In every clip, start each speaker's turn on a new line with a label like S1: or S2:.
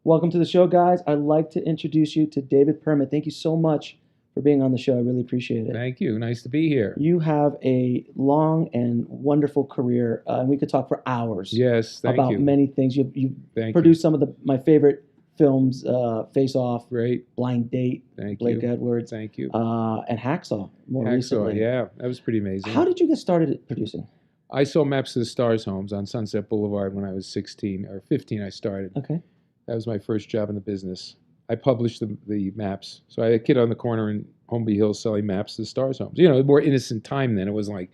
S1: Welcome to the show, guys. I'd like to introduce you to David Permut. Thank you so much for being on the show. I really appreciate it.
S2: Thank you. Nice to be here.
S1: You have a long and wonderful career, and we could talk for hours
S2: Yes, thank
S1: about
S2: you.
S1: many things. You've
S2: Thank
S1: produced some of my favorite films, Face Off,
S2: Great.
S1: Blind Date,
S2: Thank
S1: Blake
S2: you.
S1: Edwards,
S2: Thank you.
S1: and Hacksaw more
S2: Hacksaw,
S1: recently.
S2: yeah, that was pretty amazing.
S1: How did you get started at producing?
S2: I sold Maps to the Stars homes on Sunset Boulevard when I was 16 or 15. I started.
S1: Okay.
S2: That was my first job in the business. I published the maps. So I had a kid on the corner in Holmby Hills selling maps to the Stars homes. You know, more innocent time then. It wasn't like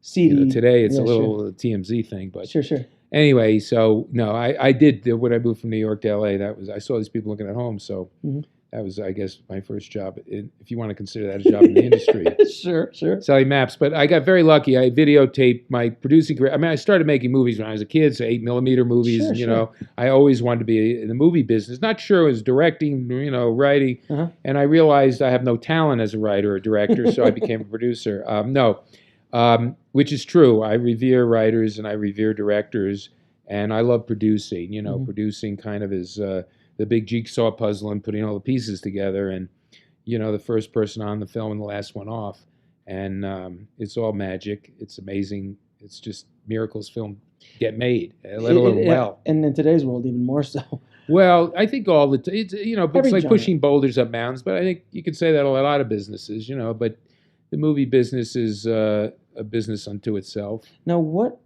S1: CD.
S2: Today it's
S1: Yeah,
S2: a little TMZ thing. But
S1: Sure.
S2: anyway, so no, I did when I moved from New York to LA. I saw these people looking at homes. So that was, I guess, my first job, if you want to consider that a job in the industry.
S1: Sure.
S2: Selling maps. But I got very lucky. I videotaped my producing career. I mean, I started making movies when I was a kid, so 8mm movies.
S1: Sure,
S2: and, you know, I always wanted to be in the movie business. Not sure it was directing, writing. And I realized I have no talent as a writer or director, so I became a producer. Which is true. I revere writers and I revere directors, and I love producing. You know, producing kind of is the big jigsaw puzzle and putting all the pieces together, and the first person on the film and the last one off, and it's all magic. It's amazing. It's just miracles film get made, let alone well.
S1: And in today's world, even more so.
S2: Well, I think all the it's it's like
S1: genre.
S2: pushing boulders up mountains, but I think you could say that a lot of businesses, but the movie business is a business unto itself.
S1: Now, what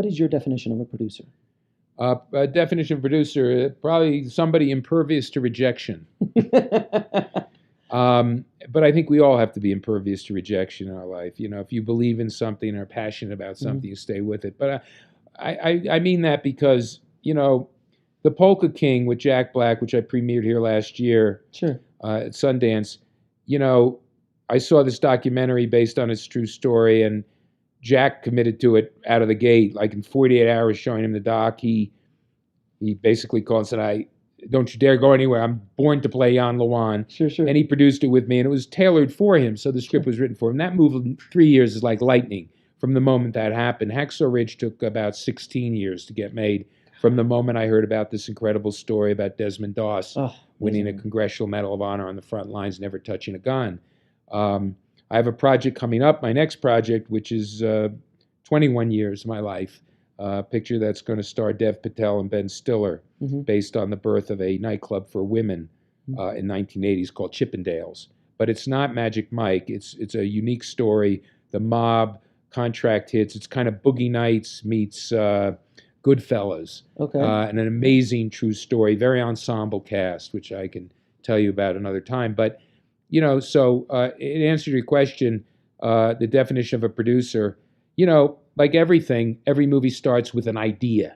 S1: is your definition of a producer?
S2: A definition of producer, probably somebody impervious to rejection. But I think we all have to be impervious to rejection in our life. If you believe in something and are passionate about something, you stay with it. But I mean that because, the Polka King with Jack Black, which I premiered here last year at Sundance, I saw this documentary based on his true story, and Jack committed to it out of the gate. Like in 48 hours showing him the doc, he basically called and said, don't you dare go anywhere. I'm born to play Jan Lewan.
S1: Sure.
S2: And he produced it with me, and it was tailored for him, so the script was written for him. That moved in 3 years is like lightning from the moment that happened. Hacksaw Ridge took about 16 years to get made from the moment I heard about this incredible story about Desmond Doss winning a Congressional Medal of Honor on the front lines, never touching a gun. I have a project coming up, my next project, which is 21 years of my life, a picture that's going to star Dev Patel and Ben Stiller, based on the birth of a nightclub for women in 1980s called Chippendales. But it's not Magic Mike. It's a unique story. The mob, contract hits. It's kind of Boogie Nights meets Goodfellas.
S1: Okay.
S2: And an amazing true story, very ensemble cast, which I can tell you about another time. But so in answer to your question, the definition of a producer, like everything, every movie starts with an idea.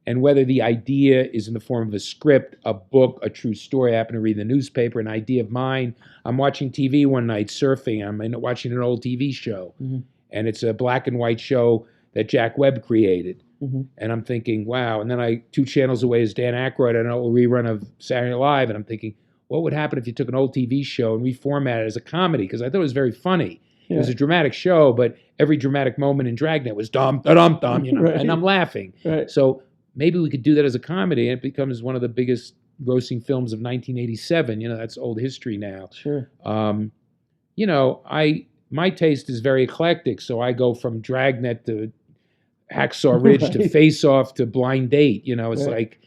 S2: And whether the idea is in the form of a script, a book, a true story, I happen to read the newspaper, an idea of mine. I'm watching TV one night, surfing. I'm watching an old TV show. And it's a black and white show that Jack Webb created. And I'm thinking, wow. And then 2 channels away is Dan Aykroyd on an old rerun of Saturday Night Live. And I'm thinking, what would happen if you took an old TV show and reformatted it as a comedy? Because I thought it was very funny. It was a dramatic show, but every dramatic moment in Dragnet was dum, da-dum, dum,
S1: Right.
S2: and I'm laughing.
S1: Right.
S2: So maybe we could do that as a comedy, and it becomes one of the biggest grossing films of 1987. That's old history now.
S1: Sure.
S2: My taste is very eclectic, so I go from Dragnet to Hacksaw Ridge to Face Off to Blind Date. It's like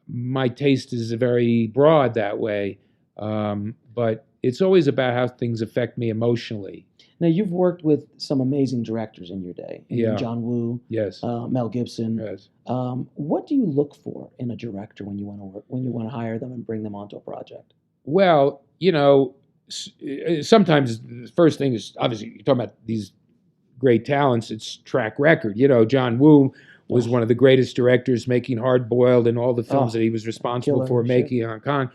S2: my taste is very broad that way, but it's always about how things affect me emotionally.
S1: Now, you've worked with some amazing directors in your day. John Woo.
S2: Yes.
S1: Mel Gibson.
S2: Yes.
S1: What do you look for in a director when you want to hire them and bring them onto a project?
S2: Well, sometimes the first thing is, obviously, you're talking about these great talents, it's track record. John Woo was one of the greatest directors, making Hard Boiled and all the films that he was responsible for making in Hong Kong.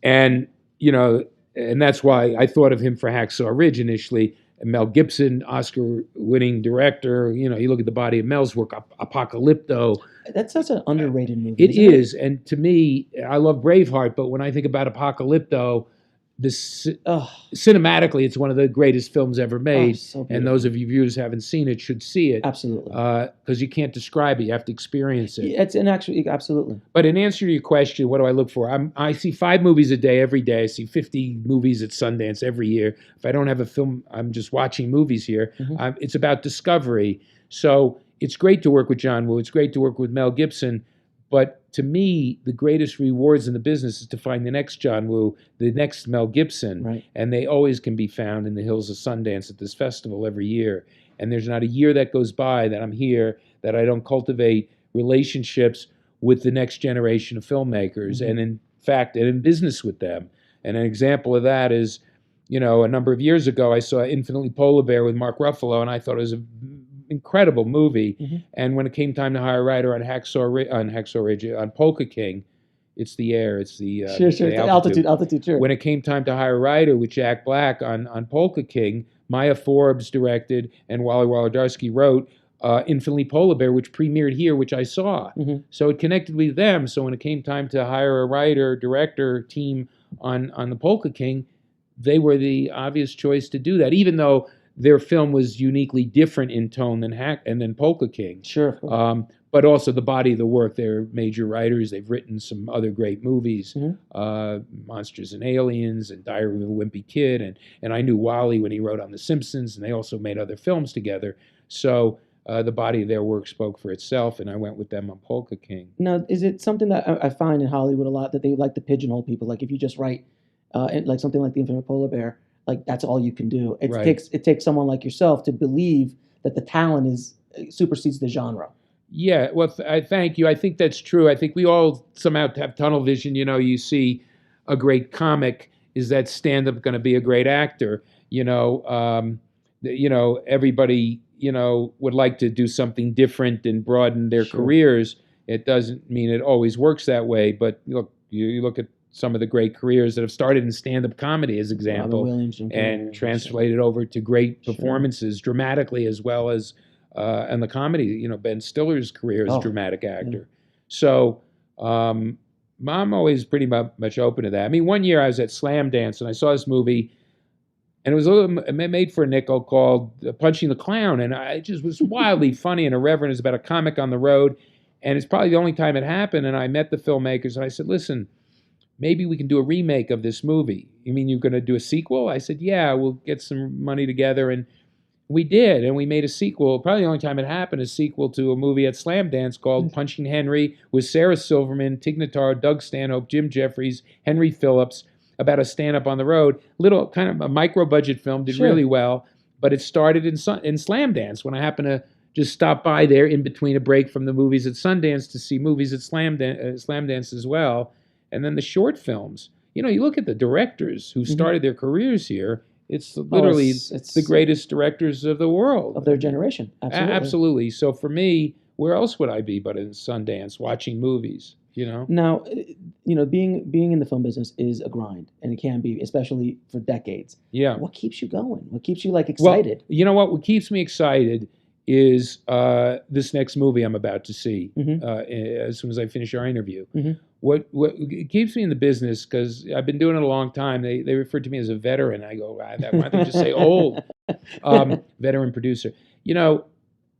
S2: And, and that's why I thought of him for Hacksaw Ridge initially. And Mel Gibson, Oscar-winning director. You look at the body of Mel's work, Apocalypto.
S1: That's such an underrated movie.
S2: It is. And to me, I love Braveheart, but when I think about Apocalypto,
S1: Oh,
S2: cinematically, it's one of the greatest films ever made.
S1: so
S2: And
S1: beautiful.
S2: those of you viewers who haven't seen it should see it.
S1: Absolutely.
S2: Because you can't describe it; you have to experience it.
S1: It's an actually absolutely.
S2: But in answer to your question, what do I look for? I see 5 movies a day, every day. I see 50 movies at Sundance every year. If I don't have a film, I'm just watching movies here. It's about discovery. So it's great to work with John Woo. It's great to work with Mel Gibson. But to me, the greatest rewards in the business is to find the next John Woo, the next Mel Gibson.
S1: Right.
S2: And they always can be found in the hills of Sundance at this festival every year. And there's not a year that goes by that I'm here that I don't cultivate relationships with the next generation of filmmakers, and in fact, and in business with them. And an example of that is, a number of years ago, I saw Infinitely Polar Bear with Mark Ruffalo, and I thought it was an incredible movie. And when it came time to hire a writer on Hacksaw Ridge, on Polka King, it's the air, it's the
S1: the altitude, sure.
S2: When it came time to hire a writer with Jack Black on Polka King, Maya Forbes directed and Wally Wolodarski wrote Infinitely Polar Bear, which premiered here, which I saw. So it connected with them. So when it came time to hire a writer, director team on the Polka King, they were the obvious choice to do that, even though their film was uniquely different in tone than Polka King.
S1: Sure.
S2: But also the body of the work. They're major writers. They've written some other great movies, Monsters and Aliens and Diary of a Wimpy Kid. And I knew Wally when he wrote on The Simpsons, and they also made other films together. So the body of their work spoke for itself, and I went with them on Polka King.
S1: Now, is it something that I find in Hollywood a lot, that they like to pigeonhole people? Like if you just write like something like The Infinite Polar Bear, like that's all you can do. It takes someone like yourself to believe that the talent supersedes the genre.
S2: Yeah, well, I thank you. I think that's true. I think we all somehow have tunnel vision. You see a great comic. Is that stand-up going to be a great actor? Everybody, would like to do something different and broaden their careers. It doesn't mean it always works that way. But look, you look at some of the great careers that have started in stand-up comedy, as example, and translated over to great performances dramatically, as well as and the comedy. Ben Stiller's career as a dramatic actor. So I'm always pretty much open to that. I mean, one year I was at Slam Dance and I saw this movie, and it was a little made for a nickel, called Punching the Clown, and it just was wildly funny and irreverent. It was about a comic on the road, and it's probably the only time it happened. And I met the filmmakers and I said, listen, maybe we can do a remake of this movie. You mean you're going to do a sequel? I said, yeah, we'll get some money together. And we did, and we made a sequel, probably the only time it happened, a sequel to a movie at Slam Dance called Punching Henry, with Sarah Silverman, Tig Notaro, Doug Stanhope, Jim Jeffries, Henry Phillips, about a stand-up on the road. Little kind of a micro-budget film, did really well, but it started in Slam Dance when I happened to just stop by there in between a break from the movies at Sundance to see movies at Slam Dance as well. And then the short films. You look at the directors who started their careers here. It's literally it's the greatest directors of the world.
S1: Of their generation. Absolutely.
S2: Absolutely. So for me, where else would I be but in Sundance watching movies,
S1: Now, being in the film business is a grind, and it can be, especially for decades.
S2: Yeah.
S1: What keeps you going? What keeps you excited?
S2: Well, you know what? What keeps me excited is this next movie I'm about to see as soon as I finish our interview. What keeps me in the business, because I've been doing it a long time. They refer to me as a veteran. I go, why don't they just say old? Veteran producer.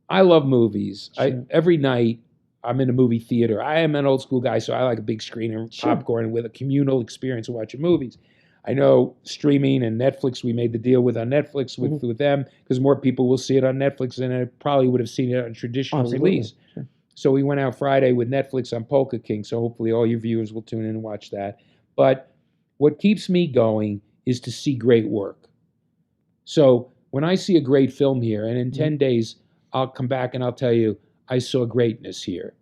S2: I love movies.
S1: Sure.
S2: Every night I'm in a movie theater. I am an old school guy, so I like a big screen and popcorn with a communal experience of watching movies. I know streaming and Netflix, we made the deal with on Netflix with them, because more people will see it on Netflix than I probably would have seen it on traditional release. Sure. So we went out Friday with Netflix on Polka King, so hopefully all your viewers will tune in and watch that. But what keeps me going is to see great work. So when I see a great film here, and in 10 days, I'll come back and I'll tell you, I saw greatness here.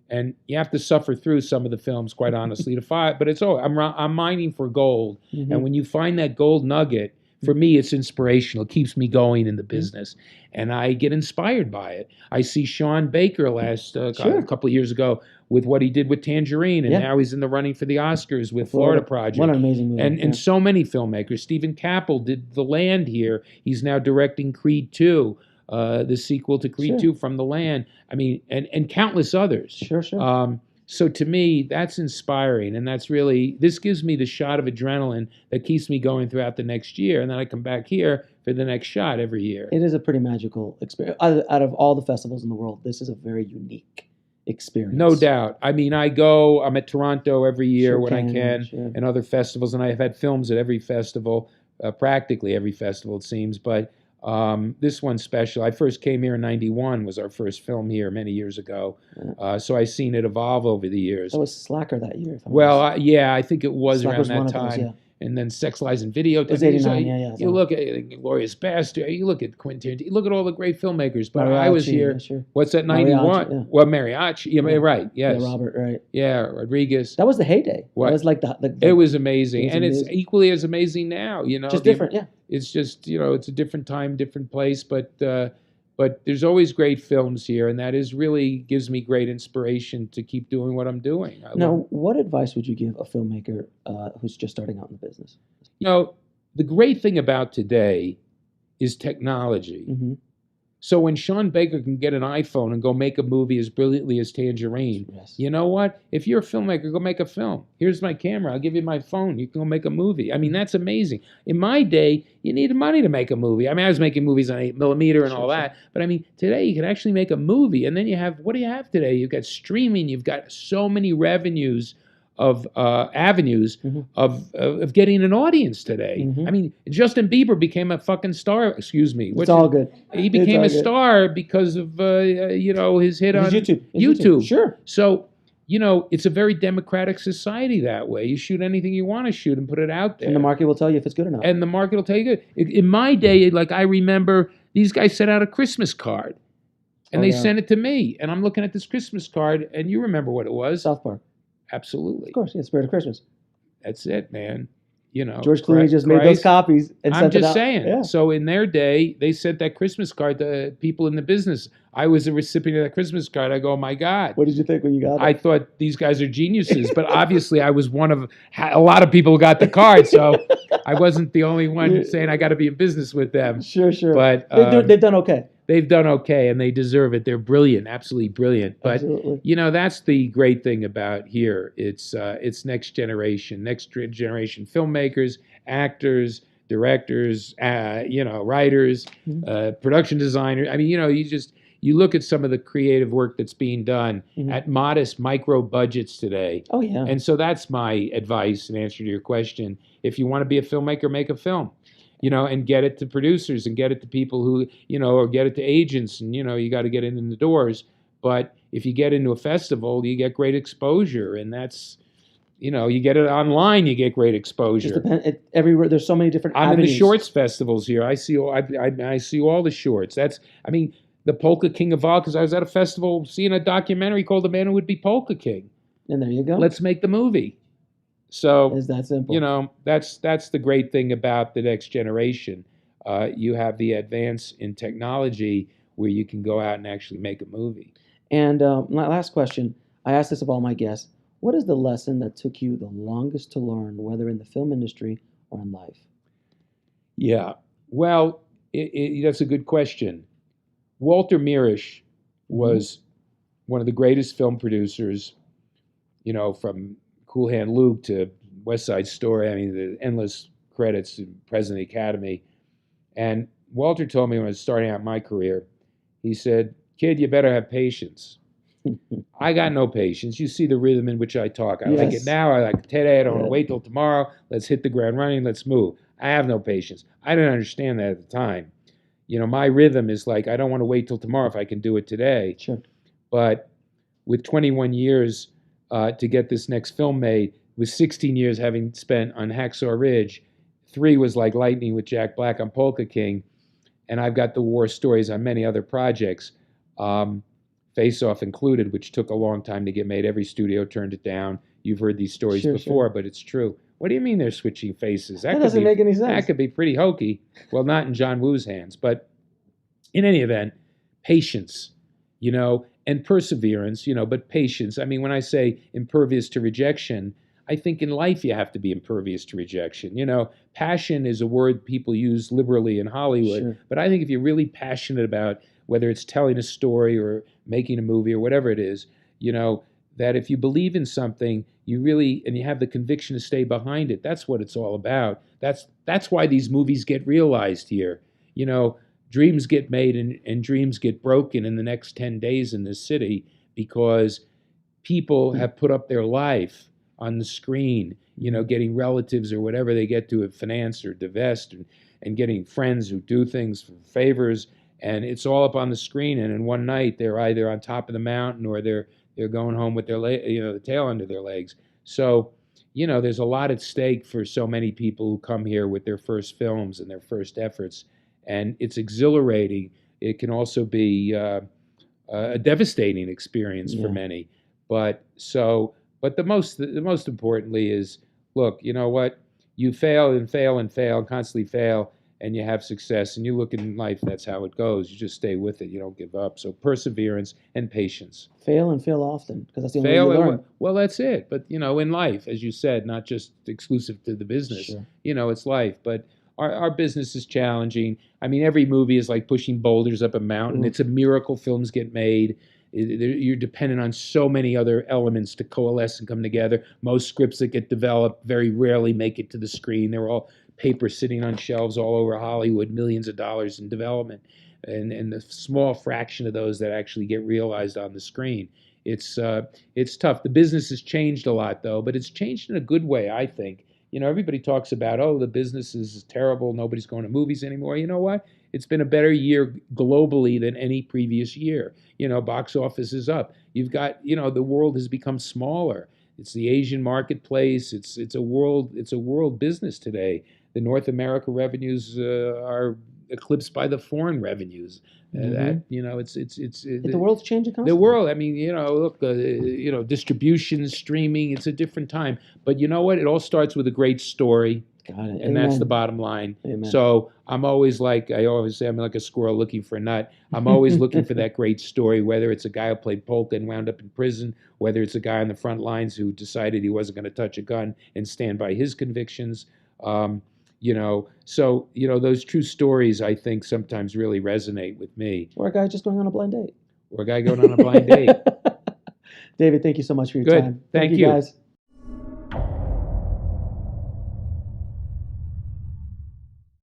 S2: And you have to suffer through some of the films, quite honestly, to find. But I'm mining for gold. And when you find that gold nugget, for me, it's inspirational. It keeps me going in the business. And I get inspired by it. I see Sean Baker a couple of years ago with what he did with Tangerine. And now he's in the running for the Oscars with Florida Project.
S1: What an amazing movie.
S2: And so many filmmakers. Stephen Cappell did The Land here. He's now directing Creed 2. The sequel to Creed 2, From the Land. I mean, and countless others.
S1: Sure.
S2: So to me, that's inspiring, and that's really, this gives me the shot of adrenaline that keeps me going throughout the next year, and then I come back here for the next shot every year.
S1: It is a pretty magical experience. Out of all the festivals in the world, this is a very unique experience.
S2: No doubt. I mean, I'm at Toronto every year when I can, and other festivals, and I have had films at every festival, practically every festival it seems, but this one's special. I first came here in '91, was our first film here many years ago. So I've seen it evolve over the years.
S1: That was Slacker that year.
S2: Well, yeah, I think it was
S1: Slacker
S2: around
S1: was
S2: that time.
S1: Those, yeah.
S2: And then Sex, Lies, and Video.
S1: It was 89,
S2: You look at Glorious Bastard, you look at Quentin, you look at all the great filmmakers. But
S1: Mariachi,
S2: I was here, what's that, 91?
S1: Yeah.
S2: Well, Mariachi, right, yes.
S1: Yeah, Robert, right.
S2: Yeah, Rodriguez.
S1: That was the heyday.
S2: What?
S1: That was like
S2: it was amazing. It's equally as amazing now,
S1: Just different, yeah.
S2: It's just, it's a different time, different place, but there's always great films here, and that is really gives me great inspiration to keep doing what I'm doing.
S1: Now, what advice would you give a filmmaker who's just starting out in the business?
S2: The great thing about today is technology.
S1: Mm-hmm.
S2: So when Sean Baker can get an iPhone and go make a movie as brilliantly as Tangerine,
S1: yes.
S2: You know what? If you're a filmmaker, go make a film. Here's my camera. I'll give you my phone. You can go make a movie. I mean, that's amazing. In my day, you needed money to make a movie. I mean, I was making movies on 8mm and all that. But I mean, today you can actually make a movie. And then what do you have today? You've got streaming. You've got so many avenues of getting an audience today.
S1: Mm-hmm.
S2: I mean, Justin Bieber became a fucking star. Excuse me.
S1: It's all good.
S2: He became a star because of his hit on
S1: YouTube. Sure.
S2: So it's a very democratic society that way. You shoot anything you want to shoot and put it out there,
S1: and the market will tell you if it's good enough.
S2: And the market will tell you good. In my day, like I remember, these guys sent out a Christmas card, and they sent it to me, and I'm looking at this Christmas card, and you remember what it was?
S1: South Park.
S2: Absolutely.
S1: Of course, yeah, Spirit of Christmas.
S2: That's it, man.
S1: George Clooney just made those copies and sent it out.
S2: I'm just saying. Yeah. So in their day, they sent that Christmas card to people in the business. I was a recipient of that Christmas card. I go, oh my God.
S1: What did you think when you got it?
S2: I thought these guys are geniuses, but obviously I was one of a lot of people who got the card, so I wasn't the only one saying I got to be in business with them.
S1: Sure.
S2: But
S1: they've done okay.
S2: They've done okay, and they deserve it. They're brilliant, absolutely brilliant. But
S1: absolutely.
S2: That's the great thing about here. It's next generation filmmakers, actors, directors, writers, production designers. I mean, you look at some of the creative work that's being done at modest micro budgets today.
S1: Oh yeah.
S2: And so that's my advice in answer to your question. If you want to be a filmmaker, make a film. And get it to producers and get it to people who, or get it to agents, and, you got to get it in the doors. But if you get into a festival, you get great exposure, and that's, you get it online, you get great exposure.
S1: Everywhere, there's so many different avenues.
S2: I'm in the shorts festivals here. I see all the shorts. The Polka King of all, because I was at a festival seeing a documentary called The Man Who Would Be Polka King.
S1: And there you go.
S2: Let's make the movie. So,
S1: it's that simple.
S2: That's the great thing about the next generation. You have the advance in technology where you can go out and actually make a movie.
S1: And my last question, I asked this of all my guests. What is the lesson that took you the longest to learn, whether in the film industry or in life?
S2: Yeah, well, that's a good question. Walter Mirisch was one of the greatest film producers, from Cool Hand Luke to West Side Story. I mean, the endless credits to President of the Academy. And Walter told me when I was starting out my career, he said, kid, you better have patience. I got no patience. You see the rhythm in which I talk. I like it now. I like it today. I don't want to wait till tomorrow. Let's hit the ground running. Let's move. I have no patience. I didn't understand that at the time. My rhythm is like, I don't want to wait till tomorrow if I can do it today.
S1: Sure.
S2: But with 21 years to get this next film made, with 16 years having spent on Hacksaw Ridge, 3 was like lightning with Jack Black on Polka King, and I've got the war stories on many other projects, Face Off included, which took a long time to get made. Every studio turned it down. You've heard these stories before, but it's true. What do you mean they're switching faces?
S1: That doesn't make any sense.
S2: That could be pretty hokey. Well, not in John Woo's hands, but in any event, patience, and perseverance, but patience. I mean, when I say impervious to rejection, I think in life you have to be impervious to rejection. Passion is a word people use liberally in Hollywood, but I think if you're really passionate about whether it's telling a story or making a movie or whatever it is, that if you believe in something, you really, and you have the conviction to stay behind it, that's what it's all about. That's why these movies get realized here. You know, dreams get made and dreams get broken in the next 10 days in this city because people have put up their life on the screen, you know, getting relatives or whatever they get to finance or divest, and getting friends who do things for favors, and it's all up on the screen. And in one night, they're either on top of the mountain or they're going home with their the tail under their legs. So, you know, there's a lot at stake for so many people who come here with their first films and their first efforts, and it's exhilarating. It can also be a devastating experience for many. But the most importantly is, look, you know what? You fail and fail and fail and constantly fail, and you have success. And you look in life, that's how it goes. You just stay with it. You don't give up. So perseverance and patience.
S1: Fail and fail often, because that's the only way you learn.
S2: Well, that's it. But, you know, in life, as you said, not just exclusive to the business. Sure. You know, it's life. But our business is challenging. I mean, every movie is like pushing boulders up a mountain. It's a miracle films get made. You're dependent on so many other elements to coalesce and come together. Most scripts that get developed very rarely make it to the screen. They're all paper sitting on shelves all over Hollywood, millions of dollars in development, and the small fraction of those that actually get realized on the screen. It's tough. The business has changed a lot, though, but it's changed in a good way, I think. You know, everybody talks about, oh, the business is terrible, nobody's going to movies anymore. You know what? It's been a better year globally than any previous year. You know, box office is up. You've got, you know, the world has become smaller. It's the Asian marketplace. It's a world business today. The North America revenues are eclipsed by the foreign revenues. That, you know,
S1: the world's changing constantly.
S2: The world, I mean, you know, look, you know, distribution, streaming, it's a different time. But you know what? It all starts with a great story.
S1: Got it.
S2: And that's the bottom line.
S1: Amen.
S2: So I'm always like, I always say, I'm like a squirrel looking for a nut. I'm always looking for that great story, whether it's a guy who played polka and wound up in prison, whether it's a guy on the front lines who decided he wasn't going to touch a gun and stand by his convictions. You know, so, you know, those true stories, I think, sometimes really resonate with me.
S1: Or a guy just going on a blind date.
S2: Or a guy going on a blind date.
S1: David, thank you so much for your time.
S2: Thank you,
S1: guys.